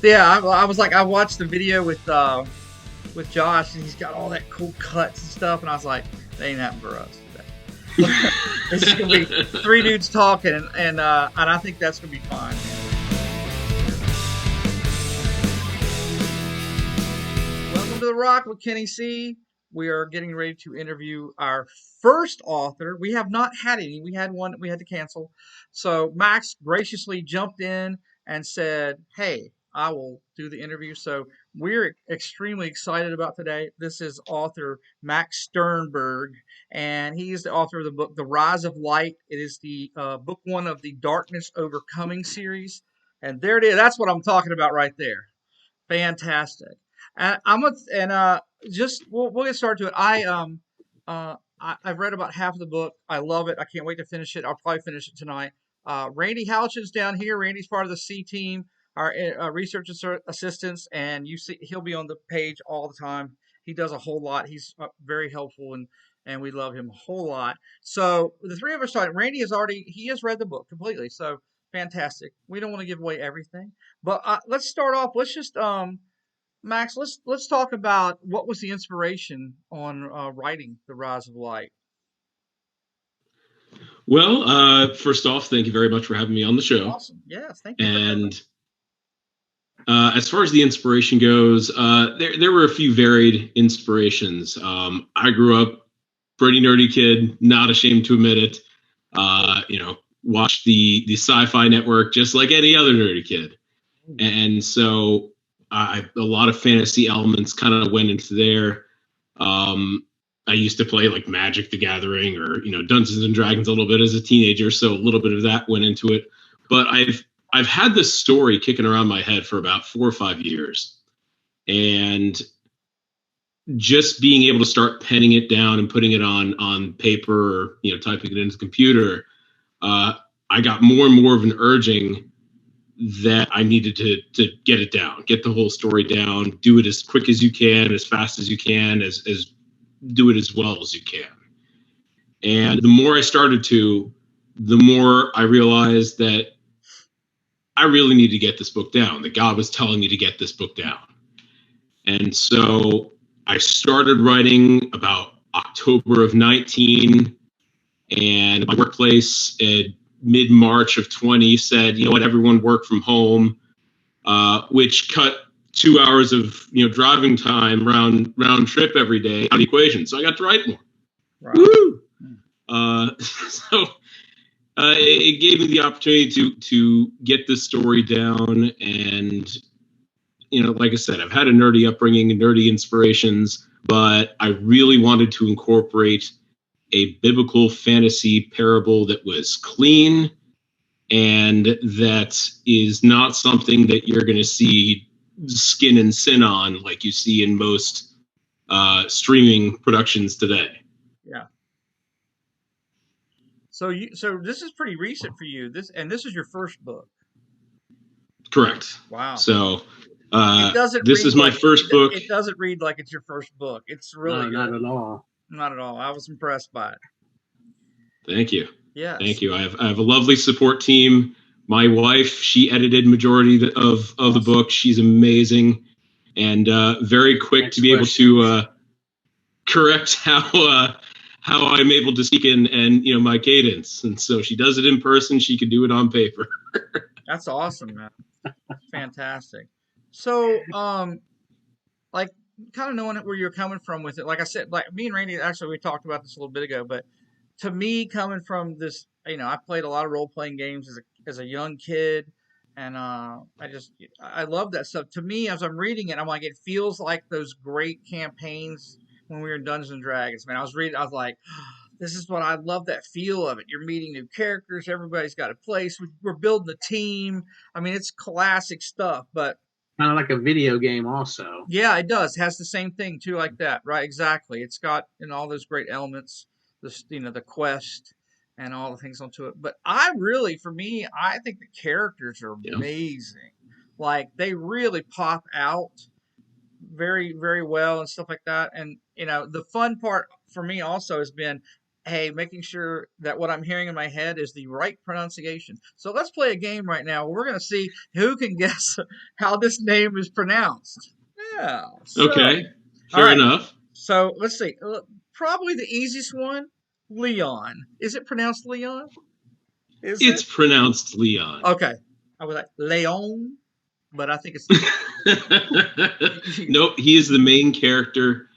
Yeah, I was like, I watched the video with Josh, and he's got all that cool cuts and stuff, and I was like, that ain't happening for us today. It's just gonna be three dudes talking, and I think that's gonna be fine, man. Welcome to the Rock with Kenny C. We are getting ready to interview our first author. We have not had any. We had one we had to cancel. So Max graciously jumped in and said, "Hey, I will do the interview." So we're extremely excited about today. This is author Max Sternberg, and he is the author of the book "The Rhise of Light." It is the book one of the Darkness Overcoming series, and there it is. That's what I'm talking about right there. Fantastic. And I'm a, and just we'll get started to it. I've read about half of the book. I love it. I can't wait to finish it. I'll probably finish it tonight. Randy Houchin's down here. Randy's part of the C team, our research assistants, and you see he'll be on the page all the time. He does a whole lot. He's very helpful, and we love him a whole lot. So the three of us started. Randy he has read the book completely. So fantastic. We don't want to give away everything. But let's start off. Let's just Max. Let's talk about what was the inspiration on writing The Rise of Light. Well, first off, thank you very much for having me on the show. Awesome. Yes, thank you for coming. And as far as the inspiration goes, there were a few varied inspirations. I grew up pretty nerdy kid, not ashamed to admit it. Watched the Sci-Fi Network just like any other nerdy kid, and so a lot of fantasy elements kind of went into there. I used to play like Magic the Gathering or Dungeons and Dragons a little bit as a teenager, so a little bit of that went into it. But I've had this story kicking around my head for about 4 or 5 years, and just being able to start penning it down and putting it on paper or typing it into the computer, I got more and more of an urging that I needed to get it down, get the whole story down, do it as quick as you can, as fast as you can, as do it as well as you can. And the more I started to, the more I realized that I really need to get this book down, that God was telling me to get this book down. And so I started writing about October of 19, and my workplace at mid-March of 20 said, you know what, everyone work from home, which cut 2 hours of driving time round trip every day out of the equation. So I got to write more. Right. Woo! So it gave me the opportunity to get this story down. And like I said, I've had a nerdy upbringing, nerdy inspirations, but I really wanted to incorporate a biblical fantasy parable that was clean and that is not something that you're going to see skin and sin on like you see in most streaming productions today. Yeah. So this is pretty recent for you. This is your first book. Correct. Wow. So this is my first book. It doesn't read like it's your first book. It's really good. Not at all. Not at all. I was impressed by it. Thank you. Yeah. Thank you. I have a lovely support team. My wife, she edited majority of the book. She's amazing and very quick Next to be question. Able to correct how I'm able to speak and my cadence. And so she does it in person. She can do it on paper. That's awesome, man. Fantastic. So, like, kind of knowing where you're coming from with it. Like I said, like me and Randy, actually, we talked about this a little bit ago. But to me, coming from this, I played a lot of role playing games as a young kid, and I love that stuff. To me, as I'm reading it, I'm like, it feels like those great campaigns when we were in Dungeons and Dragons. Man, I was like, this is what I love, that feel of it. You're meeting new characters. Everybody's got a place. We're building a team. I mean, it's classic stuff, but kind of like a video game also. Yeah, it does. It has the same thing too, like that. Right. Exactly. It's got all those great elements, the quest and all the things onto it. But for me, I think the characters are amazing. Like they really pop out very, very well and stuff like that. And, the fun part for me also has been hey, making sure that what I'm hearing in my head is the right pronunciation. So let's play a game right now. We're going to see who can guess how this name is pronounced. Yeah. So, Okay, all fair right. enough. So let's see. Probably the easiest one, Leon. Is it pronounced Leon? Is it? It's pronounced Leon. Okay. I was like Leon, but I think it's Leon. Nope, he is the main character.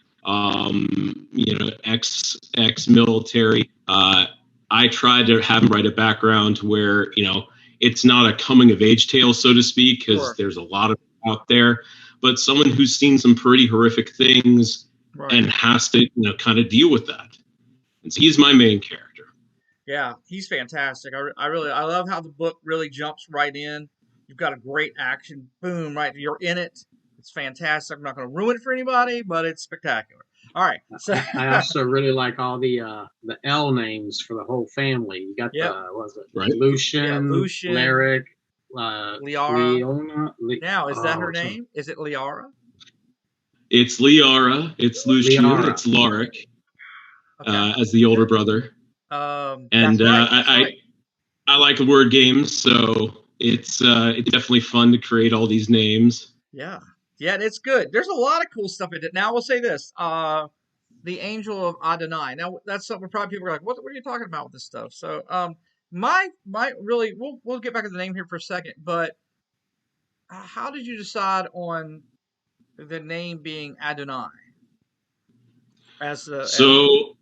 Ex military. I tried to have him write a background where it's not a coming of age tale, so to speak, because Sure. there's a lot of out there, but someone who's seen some pretty horrific things Right. and has to kind of deal with that. And so he's my main character. Yeah, he's fantastic. I love how the book really jumps right in. You've got a great action, boom, right. You're in it. It's fantastic. I'm not going to ruin it for anybody, but it's spectacular. All right, so I also really like all the L names for the whole family. You got yep, the what was it? Right. yeah, Lucian, Lucian, Lyric, Liara. Leona. Now, is that her name? Is it Liara? It's Liara, it's Lucian, Liara. it's Lorik, Okay, as the older brother. that's And right. That's right. I like word games, so it's definitely fun to create all these names. Yeah, yeah, it's good. There's a lot of cool stuff in it. Now, I will say this: the angel of Adonai. Now, that's something probably people are like, what are you talking about with this stuff? So, my really, we'll get back to the name here for a second, but how did you decide on the name being Adonai as the So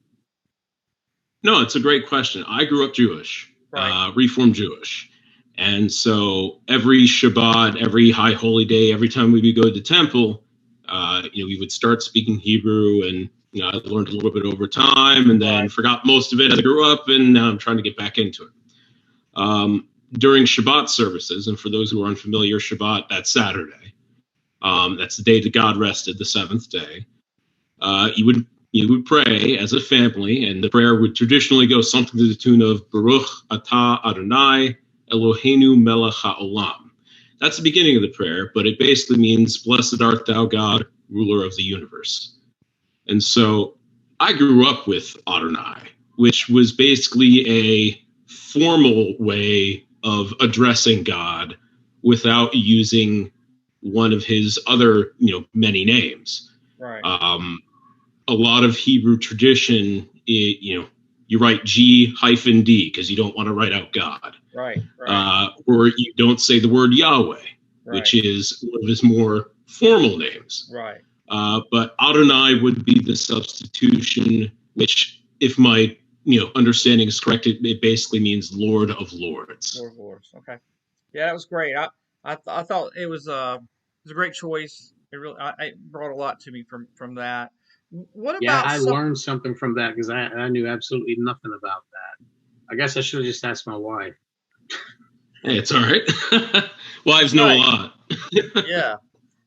no, it's a great question. I grew up Jewish, right, Reformed Jewish, and so every Shabbat, every High Holy Day, every time we would go to temple, we would start speaking Hebrew, and I learned a little bit over time, and then right, forgot most of it as I grew up, and now I'm trying to get back into it. During Shabbat services, and for those who are unfamiliar, Shabbat, that's Saturday. That's the day that God rested, the seventh day. You would pray as a family, and the prayer would traditionally go something to the tune of Baruch Atah Adonai Eloheinu Melech HaOlam. That's the beginning of the prayer, but it basically means, Blessed art thou, God, ruler of the universe. And so I grew up with Adonai, which was basically a formal way of addressing God without using one of his other, many names. right, A lot of Hebrew tradition, you write G-D because you don't want to write out God. right, Or you don't say the word Yahweh, right, which is one of his more formal names. right. But Adonai would be the substitution, which, if my understanding is correct, it basically means Lord of Lords. Lord of Lords. Okay, yeah, that was great. I thought it was a great choice. It really it brought a lot to me from that. What Yeah, about I some? learned something from that because I knew absolutely nothing about that. I guess I should have just asked my wife. Hey, it's all right. Wives That's know a right. lot. Yeah.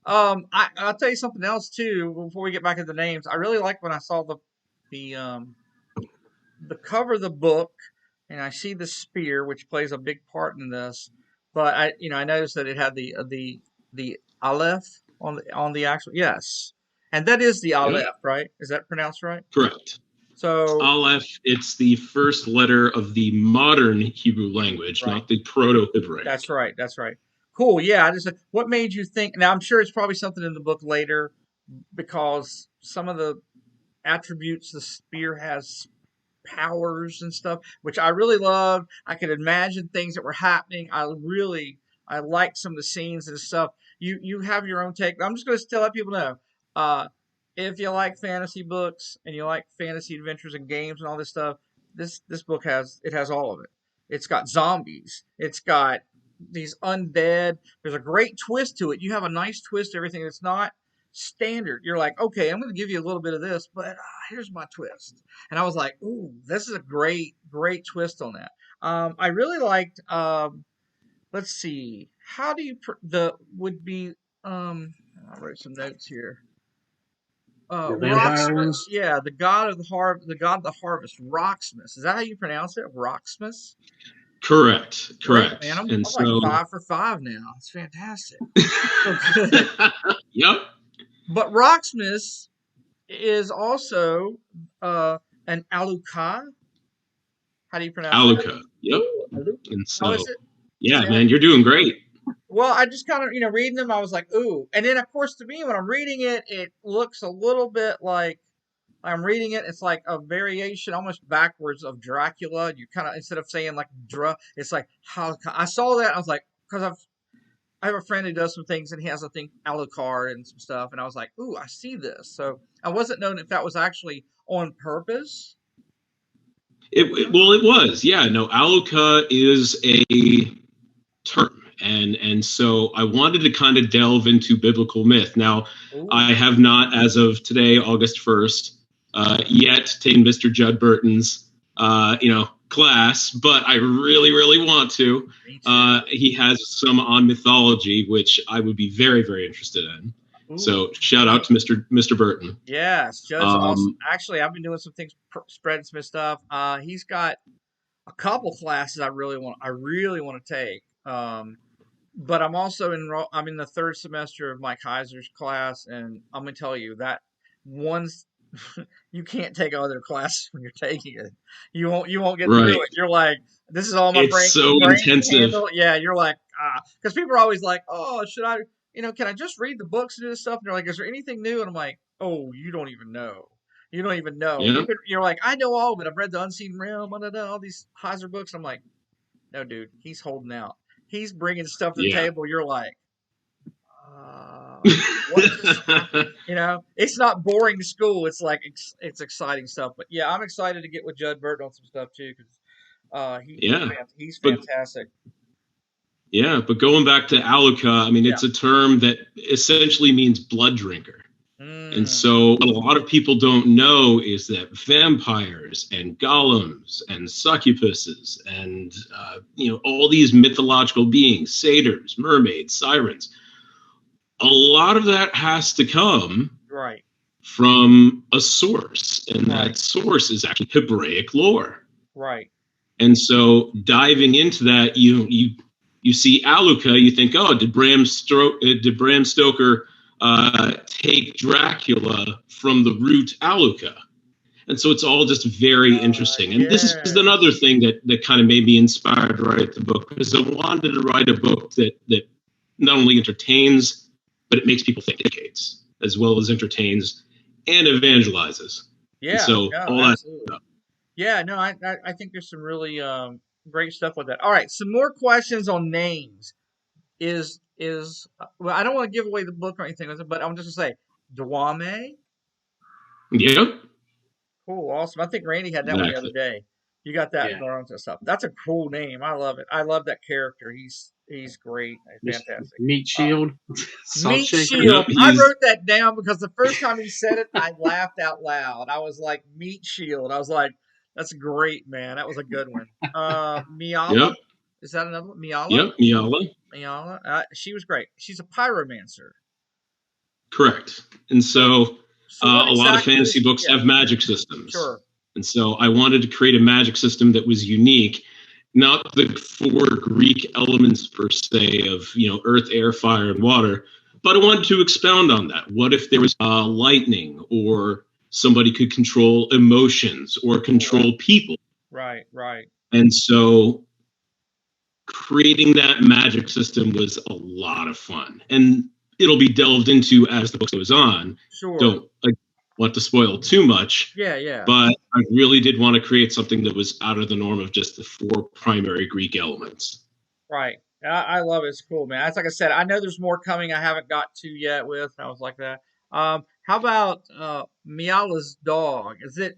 I'll tell you something else too before we get back to the names. I really like when I saw the um the cover of the book and I see the spear, which plays a big part in this. But I noticed that it had the aleph on the actual yes, and that is the Yep, aleph, right? Is that pronounced right? correct. So Aleph, it's the first letter of the modern Hebrew language, right, not the Proto-Hebraic. that's right, that's right. Cool. Yeah. I just what made you think? Now I'm sure it's probably something in the book later because some of the attributes the spear has powers and stuff, which I really loved. I could imagine things that were happening. I liked some of the scenes and stuff. You have your own take. I'm just going to let people know. Uh, if you like fantasy books and you like fantasy adventures and games and all this stuff, this book has all of it. It's got zombies. It's got these undead. There's a great twist to it. You have a nice twist to everything. It's not standard. You're like, okay, I'm going to give you a little bit of this, but here's my twist. And I was like, ooh, this is a great twist on that. I really liked. Let's see, how do you the would be? I wrote some notes here. The vampire Rocksmith, ones? yeah, the god of the god of the harvest, Rocksmith. Is that how you pronounce it? Rocksmith. Correct, Great, man. correct. I'm And like so, 5 for 5 now. It's fantastic. So good. yep, But Rocksmith is also uh, an Alucard. How do you pronounce that? Aluka. Yep. Ooh, Aluka. And How so, is it? yeah, Yeah. man, you're doing great. Well, I just kind of, reading them, I was like, ooh. And then, of course, to me, when I'm reading it, it looks a little bit like I'm reading it. It's like a variation, almost backwards of Dracula. You kind of, instead of saying like it's like how I saw that. I was like, because I have a friend who does some things and he has a thing Alucard and some stuff, and I was like, ooh, I see this. So I wasn't knowing if that was actually on purpose. Well, it was. Yeah, no, Aluka is a term. And so I wanted to kind of delve into biblical myth. Now, Ooh, I have not, as of today, August 1st, yet taken Mr. Judd Burton's, class, but I really, really want to. me too. He has some on mythology, which I would be very, very interested in. Ooh, So shout out to Mr. Burton. yes, Judd's awesome. Um, Actually, I've been doing some things, spreading some stuff. He's got a couple classes I really want to take. But I'm also I'm in the third semester of Mike Heiser's class, and I'm gonna tell you that one's you can't take other classes when you're taking it. You won't get through right. it. You're like, this is all my It's so brain can intensive. handle. Yeah, you're like, because people are always like, oh, should I, can I just read the books and do this stuff? And they're like, is there anything new? And I'm like, oh, you don't even know. You don't even know. Yeah. You're like, I know all of it. I've read the Unseen Realm, all these Heiser books. I'm like, no, dude, he's holding out. He's bringing stuff to the Yeah. table. You're like, what just happened? It's not boring school. It's like it's exciting stuff. But yeah, I'm excited to get with Judd Burton on some stuff too because Yeah. he's But fantastic. yeah, but going back to Aluka, I mean, Yeah. it's a term that essentially means blood drinker. And Mm, so what a lot of people don't know is that vampires and golems and succubuses and, all these mythological beings, satyrs, mermaids, sirens, a lot of that has to come right. from a source. And Right. that source is actually Hebraic lore. Right. And so diving into that, you see Aluka, you think, oh, did Bram Stoker take Dracula from the root Aluka? And so it's all just very interesting. And this is Yeah. another thing that kind of made me inspired to write the book, because I wanted to write a book that not only entertains, but it makes people think, educates, as well as entertains and evangelizes. Yeah. And so No, all that absolutely. stuff. Yeah. No, I think there's some really great stuff with that. All right, some more questions on names. Well, I don't want to give away the book or anything, but I'm just gonna say Dwame. Yeah, Cool, awesome. I think Randy had that one the other exactly. day. You got that Yeah. going on stuff. That's a cool name. I love it. I love that character. He's great. He's fantastic. Meat Shield. Salt Meat shaker. Shield. Yep, I he's wrote that down because the first time he said it, I laughed out loud. I was like, Meat Shield. I was like, that's great, man. That was a good one. Miala. yep, Is that another one? Miala? yep, Miala. Miala. She was great. She's a pyromancer. Correct. And So, so so what a lot of exactly fantasy is? books Yeah, have magic systems. sure. And so I wanted to create a magic system that was unique, not the four Greek elements per se of, earth, air, fire, and water, but I wanted to expound on that. What if there was lightning, or somebody could control emotions or control people? Right, right. And so creating that magic system was a lot of fun. And it'll be delved into as the book goes on. Sure. Don't want to spoil too much, Yeah, yeah. but I really did want to create something that was out of the norm of just the four primary Greek elements. Right. I love it. It's cool, man. That's like I said, I know there's more coming I haven't got to yet with. I was like that. How about Miala's dog? Is it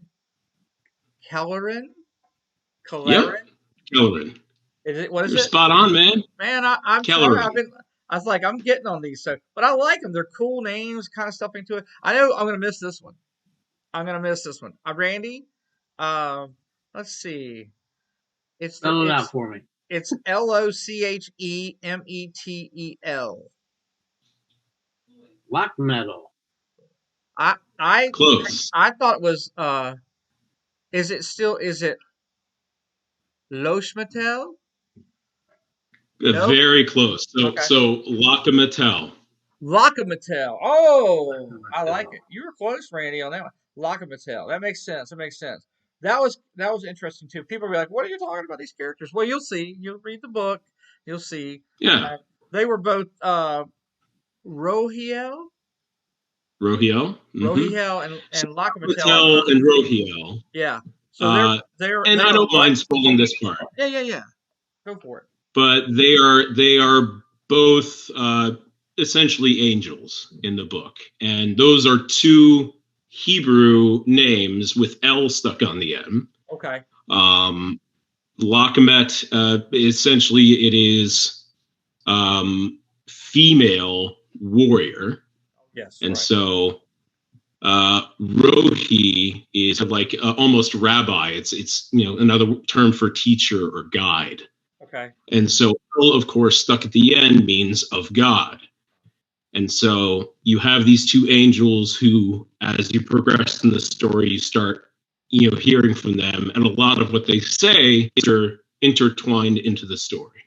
Kellerin? Yep, Kellerin? Kellerin. Is it, what is You're it? spot on, man. Man, I'm trying. Kellerin. I was like, I'm getting on these. But I like them. They're cool names, kind of stuff into it. I know I'm going to miss this one. Randy, let's see. Spell it out for me. It's Lochemetel. Lock metal. I Close. thought it was is it Lochemetel? No? Very close. Okay. So Lochemetel. Lochemetel. Oh, I like it. You were close, Randy, on that one. Lochemetel. That makes sense. that was interesting too. People be like, "What are you talking about these characters?" Well, you'll see. You'll read the book. You'll see. Yeah, Uh, they were both Rohiel, Rohiel. Mm-hmm. Rohiel, So and Lachamatel are Mattel and Rohiel. yeah. So Uh, and they I are don't mind spoiling this part, yeah. Go for it. but they are both essentially angels in the book, and those are two Hebrew names with L stuck on the end. Okay. Um, Lachamet, essentially, it is female warrior, Yes. and Right. so Rohi is like almost rabbi. It's another term for teacher or guide. Okay. And so El, of course, stuck at the end means of God. And so you have these two angels who, as you progress in the story, you start, hearing from them, and a lot of what they say is intertwined into the story.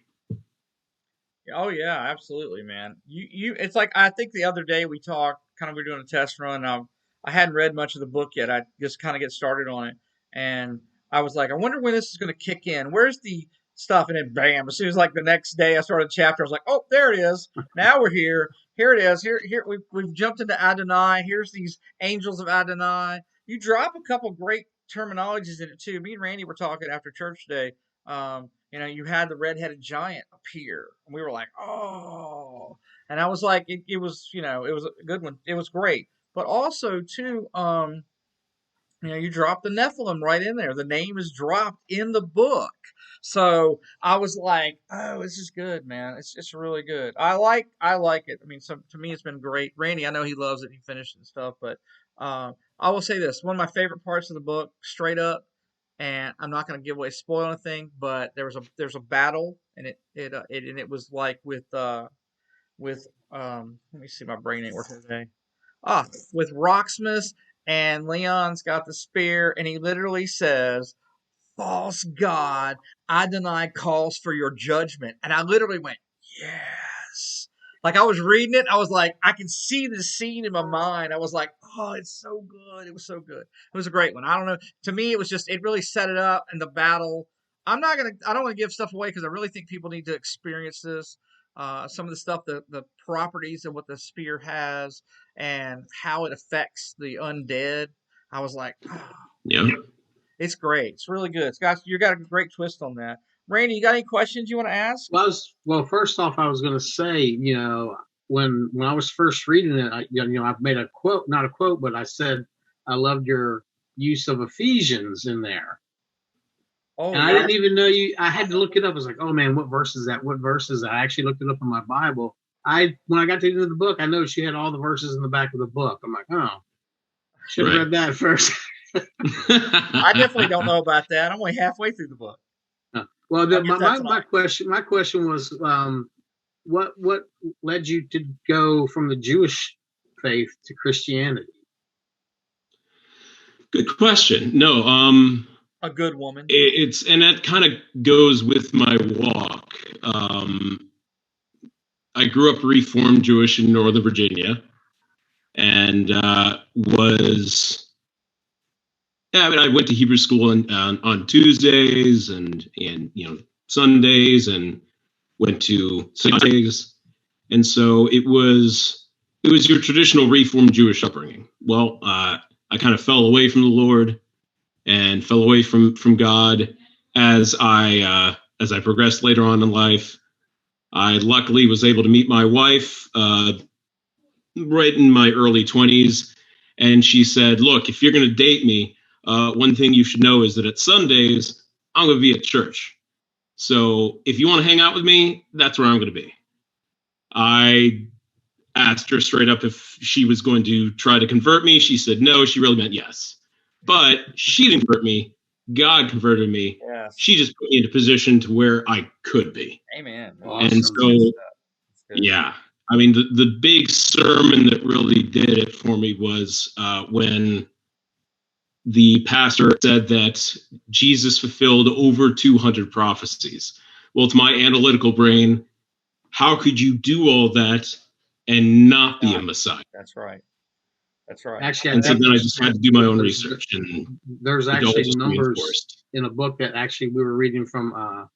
Oh yeah, absolutely, man. It's like I think the other day we talked, kind of we were doing a test run. I hadn't read much of the book yet. I just kind of get started on it, and I was like, I wonder when this is going to kick in. Where's the stuff? And then bam! As soon as like the next day I started a chapter, I was like, oh, there it is. Now we're here. Here it is. Here we've jumped into Adonai. Here's these angels of Adonai. You drop a couple great terminologies in it too. Me and Randy were talking after church today. You had the red-headed giant appear, and we were like, "Oh!" And I was like, "It was, it was a good one. It was great." But also, too, you drop the Nephilim right in there. The name is dropped in the book, so I was like, "Oh, this is good, man. It's really good. I like it. I mean, to me, it's been great. Randy, I know he loves it. He finished and stuff, but I will say this: one of my favorite parts of the book, straight up, and I'm not going to give away spoil anything, but there's a battle, and it was like with let me see, my brain ain't working today. With Roxmas, and Leon's got the spear, and he literally says, "False God, Adonai calls for your judgment." And I literally went, yes. Like I was reading it, I was like, I can see the scene in my mind. I was like, oh, it's so good. It was so good. It was a great one. I don't know. To me, it really set it up and the battle. I don't want to give stuff away because I really think people need to experience this. Some of the stuff, the properties of what the spear has and how it affects the undead. I was like, oh, Yeah. it's great. It's really good. You got a great twist on that. Randy, you got any questions you want to ask? Well, first off, I was going to say, when I was first reading it, I've made a quote, not a quote, but I said I loved your use of Ephesians in there. Oh, And I didn't even know I had to look it up. I was like, oh man, what verse is that? What verse is that? I actually looked it up in my Bible. When I got to the end of the book, I noticed she had all the verses in the back of the book. I'm like, oh, should have read that first. I definitely don't know about that. I'm only halfway through the book. Well, my question was, what led you to go from the Jewish faith to Christianity? Good question. No, a good woman. And that kind of goes with my walk. I grew up Reformed Jewish in Northern Virginia, and I went to Hebrew school on Tuesdays and Sundays, and went to Sundays, and so it was your traditional Reformed Jewish upbringing. Well, I kind of fell away from the Lord and fell away from God as I progressed later on in life. I luckily was able to meet my wife right in my early 20s, and she said, "Look, if you're going to date me, one thing you should know is that at Sundays I'm going to be at church. So if you want to hang out with me, that's where I'm going to be." I asked her straight up if she was going to try to convert me. She said no. She really meant yes. But she didn't convert me. God converted me. Yes. She just put me into position to where I could be. Amen. Awesome. And so, yeah. I mean, the big sermon that really did it for me was when the pastor said that Jesus fulfilled over 200 prophecies. Well, to my analytical brain, how could you do all that and not be a Messiah? That's right. That's right. Actually, And so then I just had to do my own research. And there's actually numbers reinforced. in a book that actually we were reading from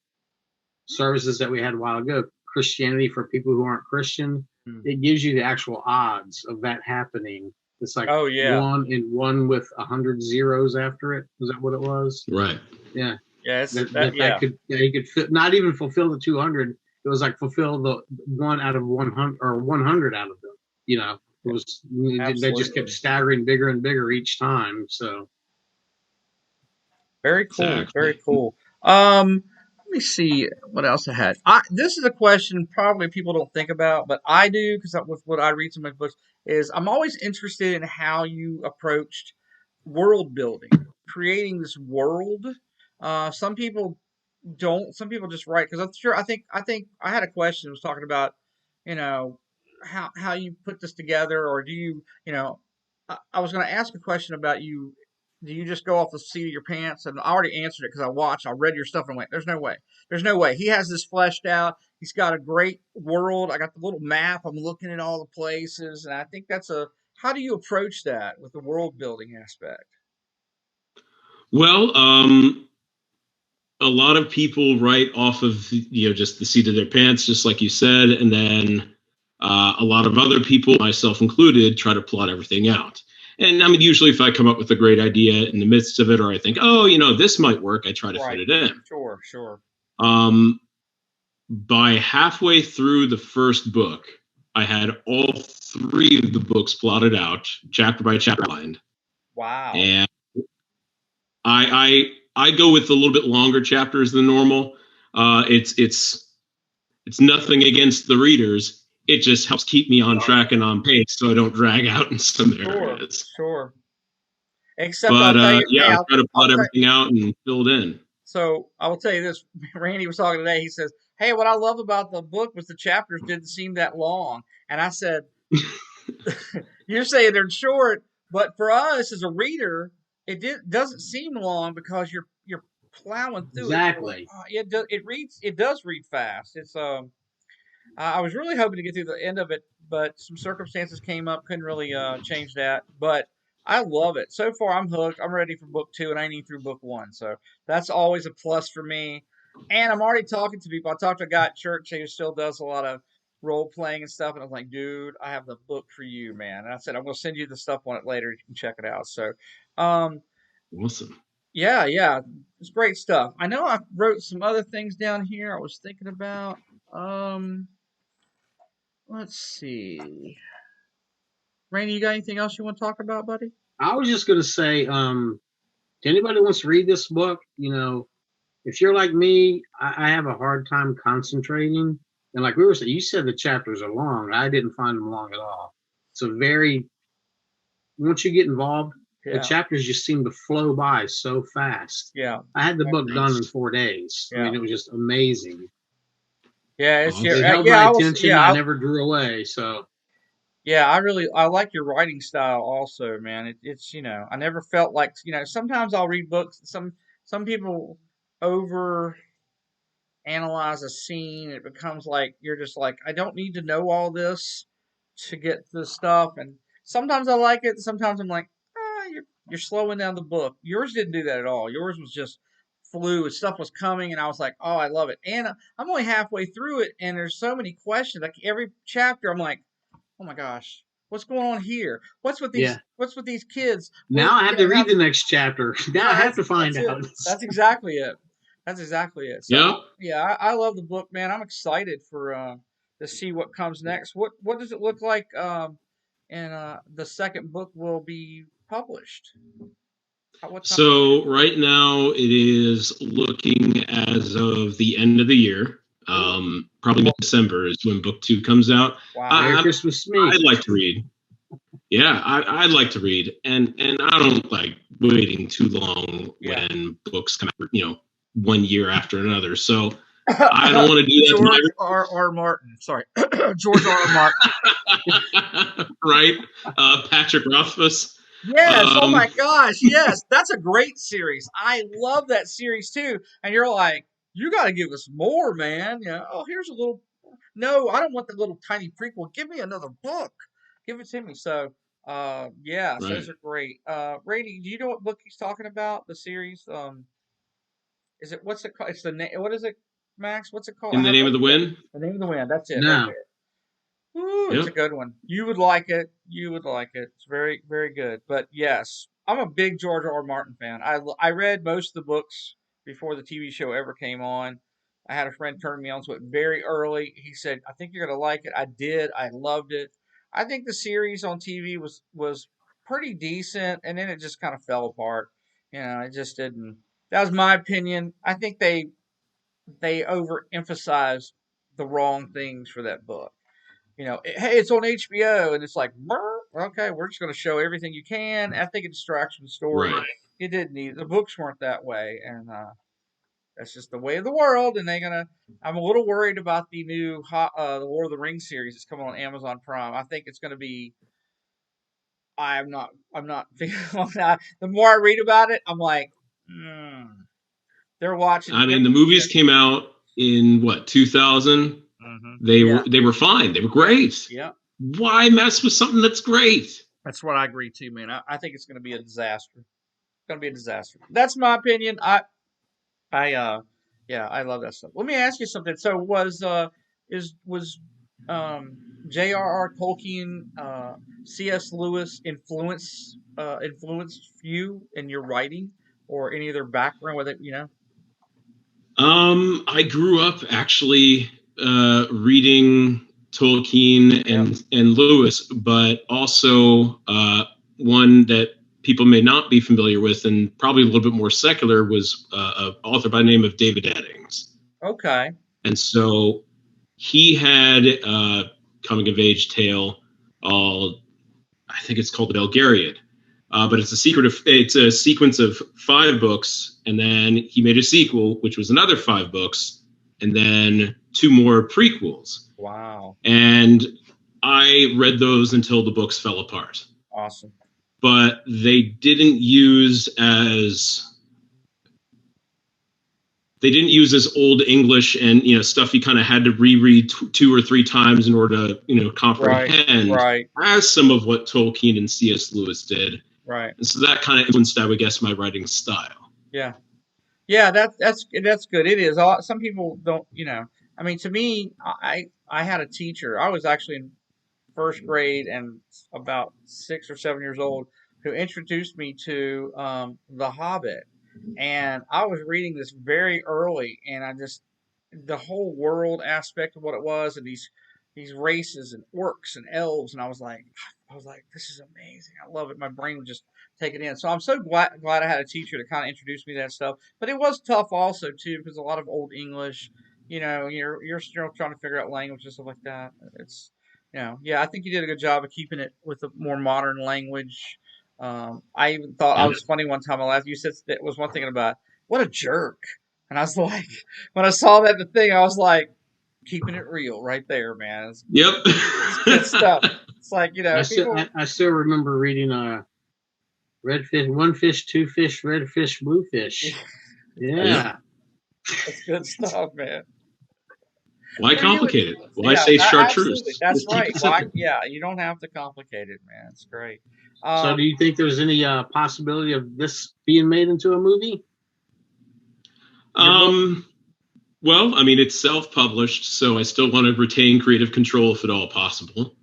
services that we had a while ago, Christianity for people who aren't Christian. It gives you the actual odds of that happening. It's like 1 in 1 with 100 zeros after it. Is that what it was? Right. Yeah. Yes. That could he could not even fulfill the 200. It was like fulfill the 1 out of 100 or 100 out of them. You know, it was they just kept staggering bigger and bigger each time. So very cool. Exactly. Very cool. Let me see what else I had. This is a question probably people don't think about, but I do because with what I read some of my books is I'm always interested in how you approached world building, creating this world. Some people don't. Some people just write because I'm sure. I think I had a question. That was talking about, you know, how you put this together, or do you, I was going to ask a question about you. Do you just go off the seat of your pants? And I already answered it because I read your stuff and went, "There's no way. There's no way." He has this fleshed out. He's got a great world. I got the little map. I'm looking at all the places, and I think that's a. How do you approach that with the world building aspect? Well, a lot of people write off of just the seat of their pants, just like you said, and then a lot of other people, myself included, try to plot everything out. And I mean, usually if I come up with a great idea in the midst of it, or I think, oh, this might work, I try to fit it in. Sure. By halfway through the first book, I had all 3 of the books plotted out, chapter by chapter line. Wow. And I go with a little bit longer chapters than normal. It's nothing against the readers. It just helps keep me on track and on pace, so I don't drag out in some areas. Sure. Except But I'll tell you, I try to plot everything out and fill it in. So I will tell you this. Randy was talking today. He says, "Hey, what I love about the book was the chapters didn't seem that long." And I said, "You're saying they're short, but for us as a reader, doesn't seem long because you're plowing through exactly. It does read fast. It's I was really hoping to get through the end of it, but some circumstances came up, couldn't really change that. But I love it. So far, I'm hooked. I'm ready for book 2, and I ain't through book 1. So that's always a plus for me. And I'm already talking to people. I talked to a guy at church who still does a lot of role playing and stuff. And I was like, dude, I have the book for you, man. And I said, I'm going to send you the stuff on it later. You can check it out. So, awesome. Yeah. It's great stuff. I know I wrote some other things down here I was thinking about. Let's see. Rainey, you got anything else you want to talk about, buddy? I was just going to say, to anybody who wants to read this book, if you're like me, I have a hard time concentrating. And like we were saying, you said the chapters are long. I didn't find them long at all. So once you get involved, the chapters just seem to flow by so fast. Yeah. I had the book done in 4 days. I mean, it was just amazing. Yeah, it held my attention. I never drew away. So yeah, I like your writing style also, man. It's I never felt like sometimes I'll read books. Some people over analyze a scene. It becomes like you're just like, I don't need to know all this to get the stuff. And sometimes I like it. Sometimes I'm like, you're slowing down the book. Yours didn't do that at all. Yours was just flew. Stuff was coming, and I was like, oh, I love it. And I'm only halfway through it, and there's so many questions. Like every chapter, I'm like, oh my gosh, what's going on here? What's with these kids? Now I have to read the next chapter. Now I have to find out. That's exactly it. So, yeah, I love the book, man. I'm excited for to see what comes next. What does it look like? And the second book will be published. So right now it is looking as of the end of the year. Probably mid-December is when book 2 comes out. Wow. Merry Christmas, me. I'd like to read. Yeah, I'd like to read, and I don't like waiting too long when books come out, 1 year after another. So I don't want to do that. George R. Martin. Sorry, George R. Martin. Right, Patrick Rothfuss. Yes. Oh my gosh. Yes, that's a great series. I love that series too. And you're like, you got to give us more, man. Oh, here's a little. No, I don't want the little tiny prequel. Give me another book. Give it to me. So Yes, Right. those are great. Rady, do you know what book he's talking about? The series? Is it what's it called? It's the name. What is it, Max? What's it called? I In the have it Name of right the here. Wind. The Name of the Wind. That's it, right No. there. Ooh, it's a Yep. good one. You would like it. You would like it. It's very, very good. But yes, I'm a big George R. R. Martin fan. I read most of the books before the TV show ever came on. I had a friend turn me on to it very early. He said, "I think you're gonna like it." I did. I loved it. I think the series on TV was pretty decent, and then it just kind of fell apart. It just didn't. That was my opinion. I think they overemphasized the wrong things for that book. Hey, it's on HBO, and it's like, "Brr, okay, we're just going to show everything you can." I think it distracts from the story. Right. It didn't need the books weren't that way, and that's just the way of the world. And they're gonna. I'm a little worried about the new the Lord of the Rings series that's coming on Amazon Prime. I think it's going to be. I'm not. I'm not. The more I read about it, I'm like, hmm, they're watching. I They're mean, the movies came out in what, 2000. They Yeah. were they were fine. They were great. Yeah. Why mess with something that's great? That's what I agree too, man. I think it's going to be a disaster. It's going to be a disaster. That's my opinion. I yeah, I love that stuff. Let me ask you something. So was um J.R.R. Tolkien, C.S. Lewis influenced you in your writing or any of their background with it? I grew up actually reading Tolkien Yep. and Lewis, but also one that people may not be familiar with, and probably a little bit more secular, was an author by the name of David Eddings. Okay. And so he had a coming of age tale called, I think it's called The Belgariad. But it's a sequence of 5 books, and then he made a sequel, which was another 5 books, and then 2 more prequels. Wow. And I read those until the books fell apart. Awesome. But they didn't use as old English and stuff you kind of had to reread 2 or 3 times in order to comprehend, Right. as some of what Tolkien and C.S. Lewis did. Right. And so that kind of influenced, I would guess, my writing style. Yeah. Yeah, that's good. It is. Some people don't. I mean, to me, I had a teacher. I was actually in first grade and about 6 or 7 years old, who introduced me to The Hobbit, and I was reading this very early, and the whole world aspect of what it was, and these races and orcs and elves, and I was like, this is amazing. I love it. My brain would just take it in. So I'm so glad I had a teacher to kind of introduce me to that stuff. But it was tough also too, because a lot of old English, you're still trying to figure out language and stuff like that. Yeah, I think you did a good job of keeping it with a more modern language. I even thought I Yep. was funny one time. I laughed. You said that was one thing about what a jerk, and I was like, when I saw that the thing, I was like, keeping it real right there, man. Yep. It's good stuff. It's like people. I still remember reading red fish, one fish, two fish, red fish, blue fish. Yep. Yeah. That's good stuff, man. Why For you, complicate it? Why yeah, say absolutely. chartreuse? That's Just keep right. it Why? simple. Yeah, you don't have to complicate it, man. It's great. So, do Um, you think there's any possibility of this being made into a movie? Your book? Well, I mean, it's self-published, so I still want to retain creative control if at all possible.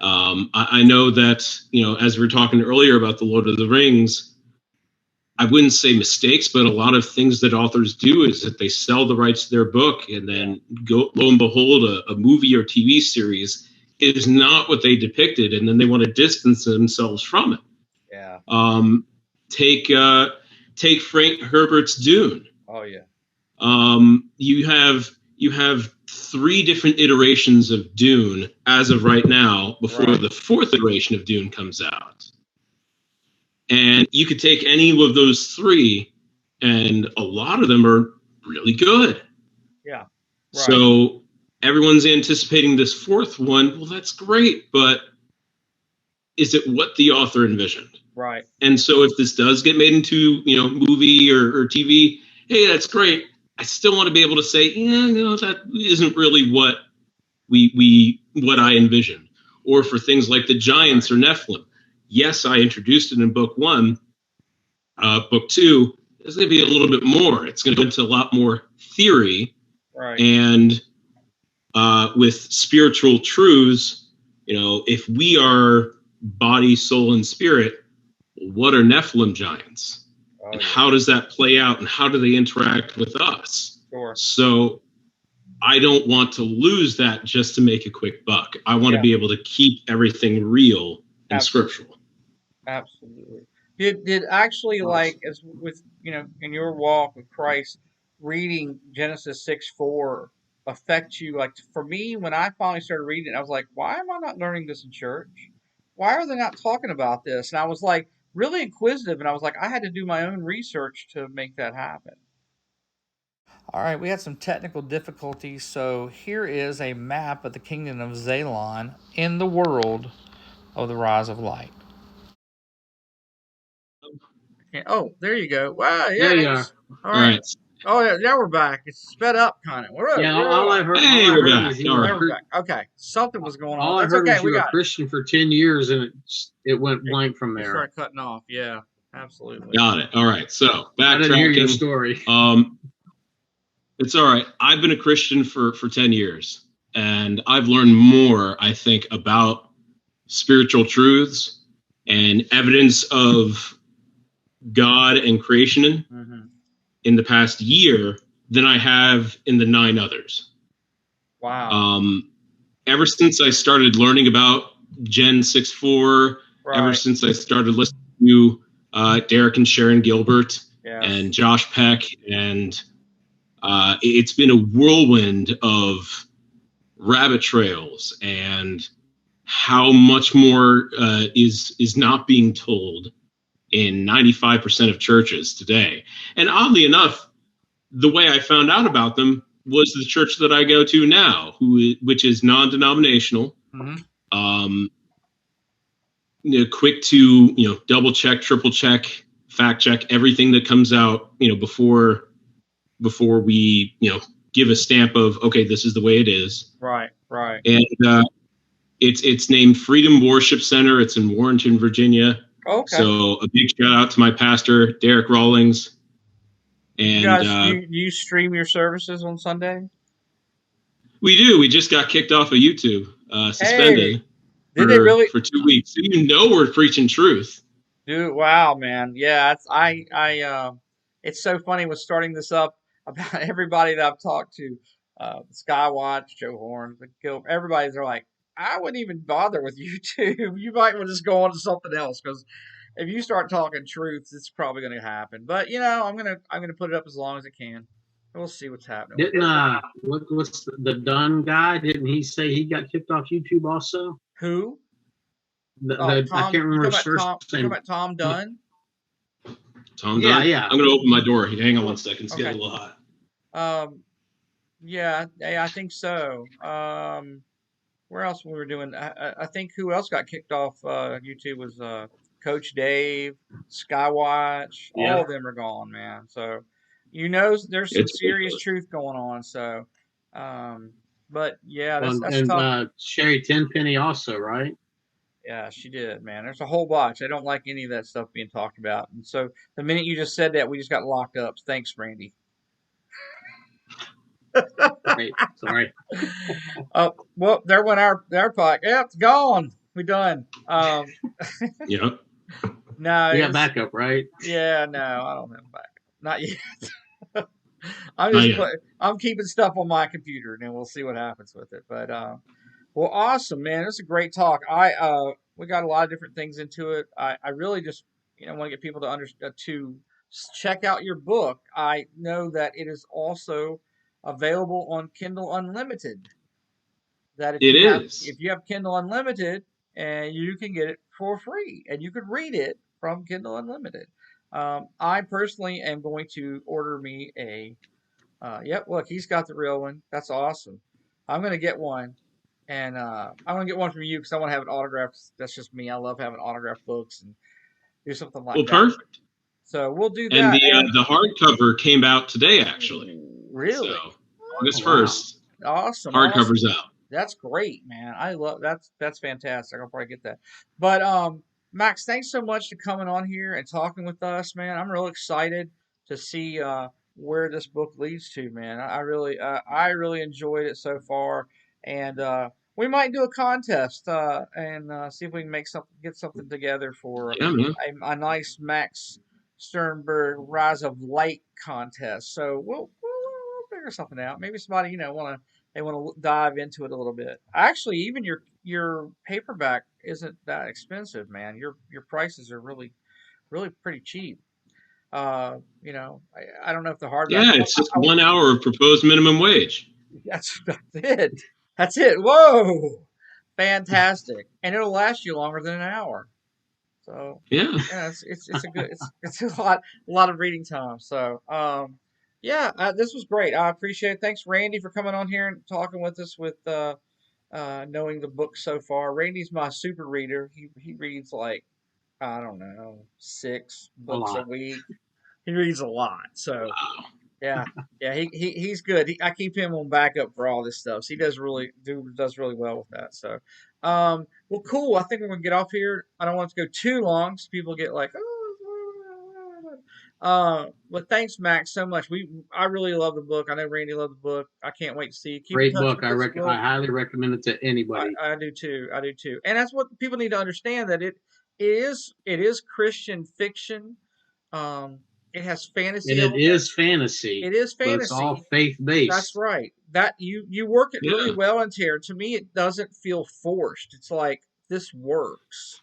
I know that, as we were talking earlier about the Lord of the Rings, I wouldn't say mistakes, but a lot of things that authors do is that they sell the rights to their book, and then lo and behold, a movie or TV series is not what they depicted, and then they want to distance themselves from it. yeah. Take Frank Herbert's Dune. Oh yeah. You have 3 different iterations of Dune as of right now before Right. the 4th iteration of Dune comes out. And you could take any of those 3, and a lot of them are really good. Yeah. Right. So everyone's anticipating this 4th one. Well, that's great, but is it what the author envisioned? Right. And so if this does get made into, movie or TV, hey, that's great. I still want to be able to say, yeah, no, that isn't really what what I envisioned. Or for things like the giants or Nephilim, yes, I introduced it in book 1. Book 2 is going to be a little bit more. It's going to go into a lot more theory, Right. and with spiritual truths. If we are body, soul, and spirit, what are Nephilim giants? And how does that play out, and how do they interact with us? Sure. So I don't want to lose that just to make a quick buck. I want to be able to keep everything real and scriptural. Absolutely. Did actually, like, as with, in your walk with Christ, reading Genesis 6:4 affect you? Like, for me, when I finally started reading it, I was like, why am I not learning this in church? Why are they not talking about this? And I was like really inquisitive, and I was like, I had to do my own research to make that happen. All right, we had some technical difficulties, so here is a map of the kingdom of Zalon in the world of the Rhise of Light. Oh, there you go. Wow, yeah. There you are. All right. Oh, yeah, now we're back. It's sped up, kind of. Yeah, all I heard, was you were back. Okay, something was going on. All I heard was you were a Christian for 10 years, and it went blank from there. It started cutting off. Yeah, absolutely. Got it. All right. So backtracking. I didn't hear your story. It's all right. I've been a Christian for 10 years, and I've learned more, I think, about spiritual truths and evidence of God and creation in the past year than I have in the 9 others. Wow. Ever since I started learning about Gen 6.4, ever since I started listening to Derek and Sharon Gilbert and Josh Peck, and it's been a whirlwind of rabbit trails and how much more is not being told in 95% of churches today. And oddly enough, the way I found out about them was the church that I go to now, which is non-denominational. Quick to double check, triple check, fact check everything that comes out before we give a stamp of, okay, this is the way it is. Right. And it's named Freedom Worship Center. It's in Warrenton, Virginia. Okay. So a big shout out to my pastor, Derek Rawlings. And you guys, you stream your services on Sunday? We do. We just got kicked off of YouTube, suspended. Did they really? For 2 weeks. So we're preaching truth. Dude, wow, man. Yeah, it's so funny with starting this up about everybody that I've talked to, Skywatch, Joe Horn, everybody, they're like, I wouldn't even bother with YouTube. You might want to just go on to something else, because if you start talking truth, it's probably going to happen. But I'm gonna put it up as long as it can. We'll see what's happening. What's the Dunn guy? Didn't he say he got kicked off YouTube also? Who? I can't remember his first name. You about Tom Dunn? Tom Dunn? Yeah. I'm going to open my door. Hang on 1 second. It's getting a little hot. Yeah, I think so. Where else we were doing? I think who else got kicked off YouTube was Coach Dave, Skywatch. All of them are gone, man. So there's some serious truth going on. So, but yeah, that's tough. Sherry Tenpenny also, right? Yeah, she did, man. There's a whole bunch. I don't like any of that stuff being talked about. And so the minute you just said that, we just got locked up. Thanks, Randy. Sorry. Well, there went our podcast. Yeah, it's gone. We done. Yep. No. You got backup, right? Yeah, no, I don't have backup. Not yet. I'm keeping stuff on my computer, and then we'll see what happens with it. But well, awesome, man. It's a great talk. We got a lot of different things into it. I really just want to get people to check out your book. I know that it is also available on Kindle Unlimited. If you have Kindle Unlimited, and you can get it for free, and you could read it from Kindle Unlimited. I personally am going to order me a. Yep, look, he's got the real one. That's awesome. I'm going to get one. And I'm going to get one from you because I want to have it autographed. That's just me. I love having autographed books and do something like that. Well, perfect. So we'll do that. And the hardcover came out today, actually. Really? So, August 1st. Awesome. Hardcover's out. That's great, man. I love that's fantastic. I'll probably get that. But Max, thanks so much for coming on here and talking with us, man. I'm real excited to see where this book leads to, man. I really enjoyed it so far, and we might do a contest and see if we can get something together for Yeah, man. a nice Max Sternberg Rise of Light contest. So we'll figure something out. Maybe somebody they want to dive into it a little bit. Actually, even your paperback isn't that expensive, man. Your prices are really pretty cheap. I don't know if the hardback. Yeah, it's just 1 hour of proposed minimum wage. That's it. That's it. Whoa, fantastic, and it'll last you longer than an hour. So Yeah. yeah, it's a good it's a lot of reading time. So yeah, this was great. I appreciate it. Thanks, Randy, for coming on here and talking with us with knowing the book so far. Randy's my super reader. He reads like I don't know 6 books a lot. week. He reads a lot. So Wow. yeah, yeah, he's good. I keep him on backup for all this stuff. So he does really well with that. So, well, cool. I think we're gonna get off here. I don't want it to go too long, so people get like, oh. But thanks, Max, so much. I really love the book. I know Randy loved the book. I can't wait to see you. Keep in Great touch book. with this I book. highly recommend it to anybody. I do too. I do too. And that's what people need to understand that it is Christian fiction. Um, it has And fantasy it elements. is fantasy, It is but it's all fantasy. faith That's based. right. That you work it really Yeah. well into here. To me, it doesn't feel forced. It's like this works.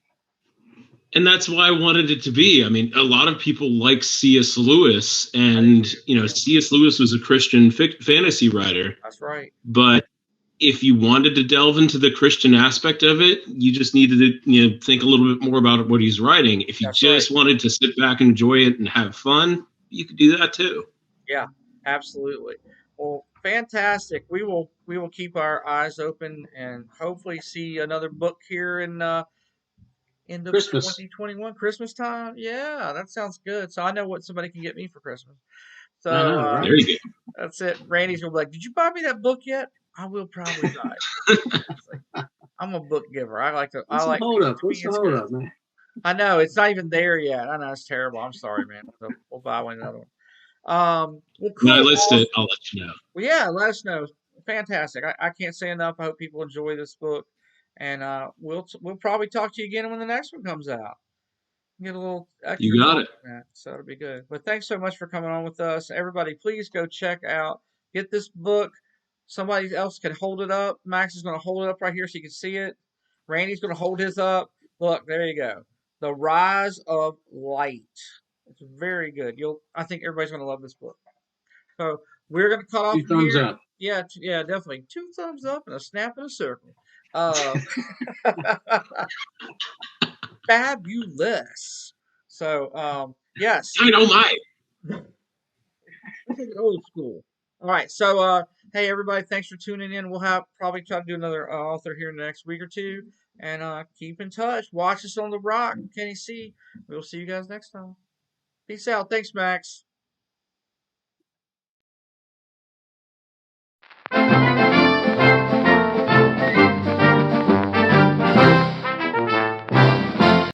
And that's why I wanted it to be. I mean, a lot of people like C.S. Lewis, I do and too. C.S. Lewis was a Christian fantasy writer. That's right. But if you wanted to delve into the Christian aspect of it, you just needed to think a little bit more about what he's writing. If you That's right. just wanted to sit back and enjoy it and have fun, you could do that too. Yeah, absolutely. Well, fantastic. We will keep our eyes open and hopefully see another book here in end of Christmas. 2021 Christmas time. Yeah, that sounds good. So I know what somebody can get me for Christmas. I So know, There right? you go. that's it. Randy's gonna be like, "Did you buy me that book yet?" I will probably buy it. It's like, I'm a book giver. I like to. I What's the like hold up? to me. What's the It's hold good. up, man? I know it's not even there yet. I know it's terrible. I'm sorry, man. So we'll buy one another one. Well, When I cool. list Awesome. it, I'll let you know. Well, yeah. Let us know. Fantastic. I can't say enough. I hope people enjoy this book, and we'll probably talk to you again when the next one comes out. Get a little extra You got talk it. on that, so it'll be good. But thanks so much for coming on with us. Everybody, please go check out, get this book. Somebody else can hold it up. Max is going to hold it up right here so you can see it. Randy's going to hold his up. Look, there you go. The Rise of Light. It's very good. I think everybody's going to love this book. So we're going to cut off 2 from thumbs here. up. Yeah, yeah, definitely. 2 thumbs up and a snap in a circle. Uh, fabulous. So, yes, Dynamite. old school. All right. So, hey, everybody, thanks for tuning in. We'll probably try to do another author here in the next week or two. And keep in touch. Watch us on The Rock, Kenny C. We'll see you guys next time. Peace out. Thanks, Max.